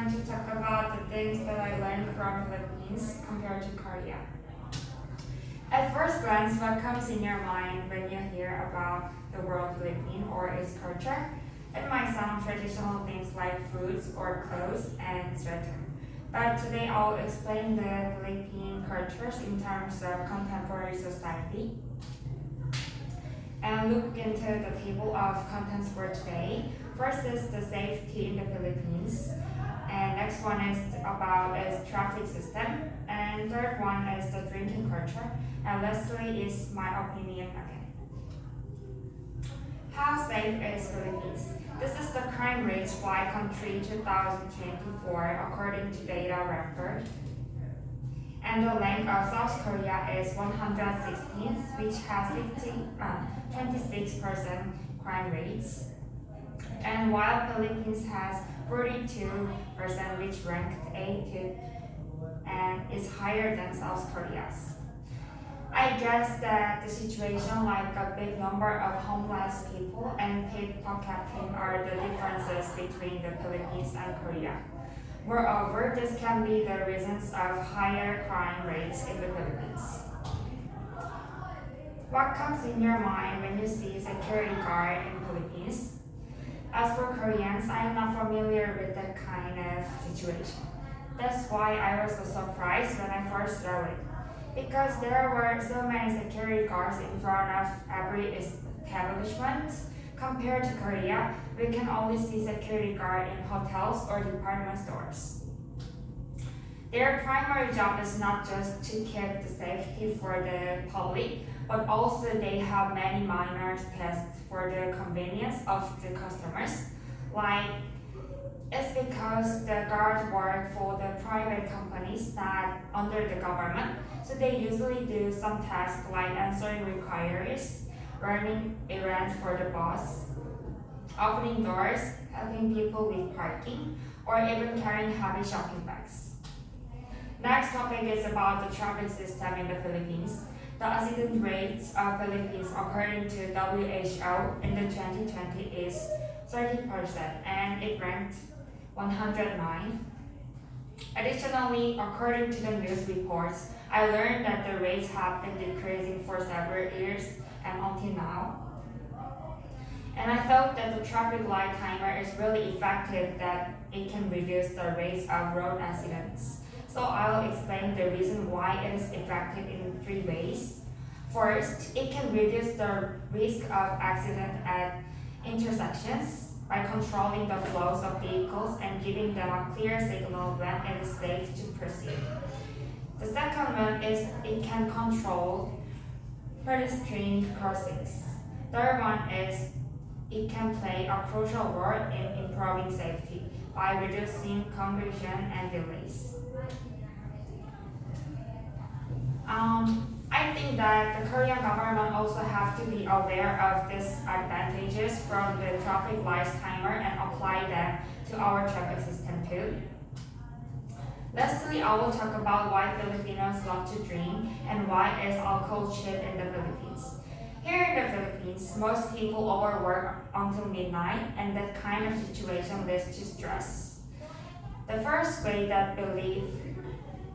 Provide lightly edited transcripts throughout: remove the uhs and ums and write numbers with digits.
going to talk about the things that I learned from Philippines compared to Korea. At first glance, what comes in your mind when you hear about the word Philippine or its culture? It might sound traditional things like foods or clothes and sweater. But today I'll explain the Philippine cultures in terms of contemporary society and look into the table of contents for today. First is the safety in the Philippines, and next one is about its traffic system, and third one is the drinking culture, and lastly is my opinion again. How safe is Philippines? This is the crime rate by country 2024 according to data record. And the length of South Korea is 116, which has 26% crime rates. And while Philippines has 42%, which ranked 8th and is higher than South Korea's. I guess that the situation like a big number of homeless people and pickpocketing are the differences between the Philippines and Korea. Moreover, this can be the reasons of higher crime rates in the Philippines. What comes in your mind when you see security guard in Philippines? As for Koreans, I am not familiar with that kind of situation. That's why I was so surprised when I first saw it. Because there were so many security guards in front of every establishment. Compared to Korea, we can only see security guard in hotels or department stores. Their primary job is not just to keep the safety for the public, but also they have many minor tasks for the convenience of the customers. Like, it's because the guards work for the private companies not under the government, so they usually do some tasks like answering inquiries, running errands for the boss, opening doors, helping people with parking, or even carrying heavy shopping bags. Next topic is about the traffic system in the Philippines. The accident rates of Philippines according to WHO in the 2020 is 30% and it ranked 109. Additionally, according to the news reports, I learned that the rates have been decreasing for several years and until now. And I thought that the traffic light timer is really effective that it can reduce the rates of road accidents. So I will explain the reason why it is effective in 3 ways. First, it can reduce the risk of accident at intersections by controlling the flows of vehicles and giving them a clear signal when it is safe to proceed. The second one is it can control pedestrian crossings. Third one is it can play a crucial role in improving safety by reducing congestion and delays. I think that the Korean government also have to be aware of these advantages from the traffic lights timer and apply them to our traffic system too. Lastly, I will talk about why Filipinos love to drink and why is alcohol cheap in the Philippines. Here in the Philippines, most people overwork until midnight and that kind of situation leads to stress. The first way that believe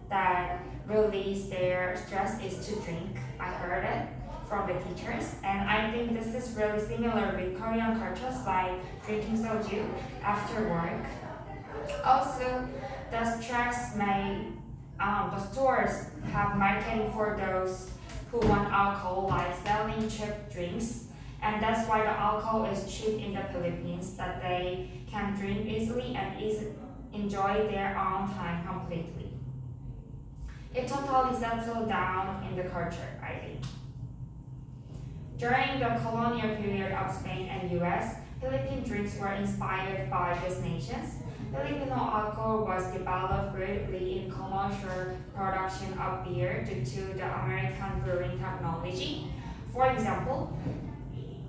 that release their stress is to drink. I heard it from the teachers, and I think this is really similar with Korean cultures like drinking soju after work. Also, the stores have marketing for those who want alcohol, like selling cheap drinks, and that's why the alcohol is cheap in the Philippines, that they can drink easily and enjoy their own time completely. It totally settled down in the culture, I think. During the colonial period of Spain and US, Philippine drinks were inspired by these nations. Filipino alcohol was developed greatly in commercial production of beer due to the American brewing technology. For example,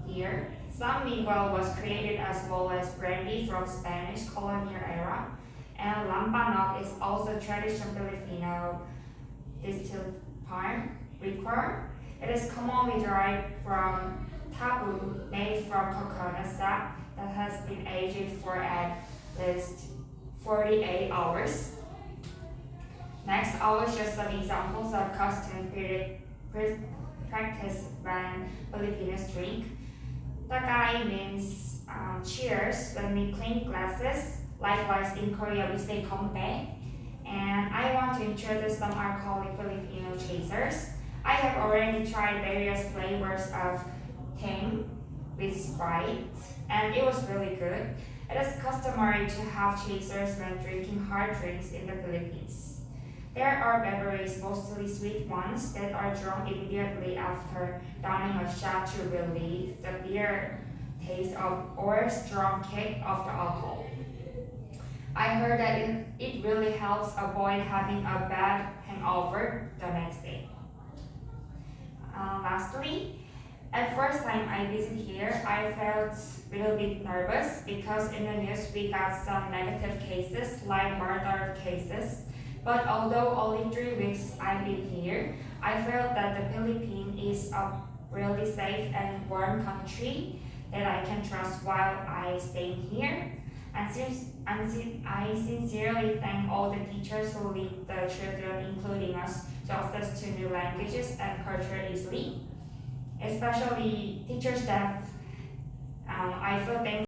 here, San Miguel was created as well as brandy from Spanish colonial era, and Lambanog is also traditional Filipino distilled palm liqueur. It is commonly derived from tabu made from coconut sap that has been aged for at least 48 hours. Next, I will share some examples of custom practice when Filipinos drink. Takai means cheers when we clink glasses. Likewise, in Korea, we say kompe. And I want to introduce some alcoholic Filipino chasers. I have already tried various flavors of tang with Sprite, and it was really good. It is customary to have chasers when drinking hard drinks in the Philippines. There are beverages, mostly sweet ones, that are drunk immediately after downing a shot to relieve the bitter taste of or strong kick of the alcohol. I heard that it really helps avoid having a bad hangover the next day. Lastly, at first time I visit here, I felt a little bit nervous because in the news we got some negative cases like murder cases. But although only 3 weeks I've been here, I felt that the Philippines is a really safe and warm country that I can trust while I stay here. I sincerely thank all the teachers who lead the children, including us, to access to new languages and culture easily, especially teacher staff. I feel thankful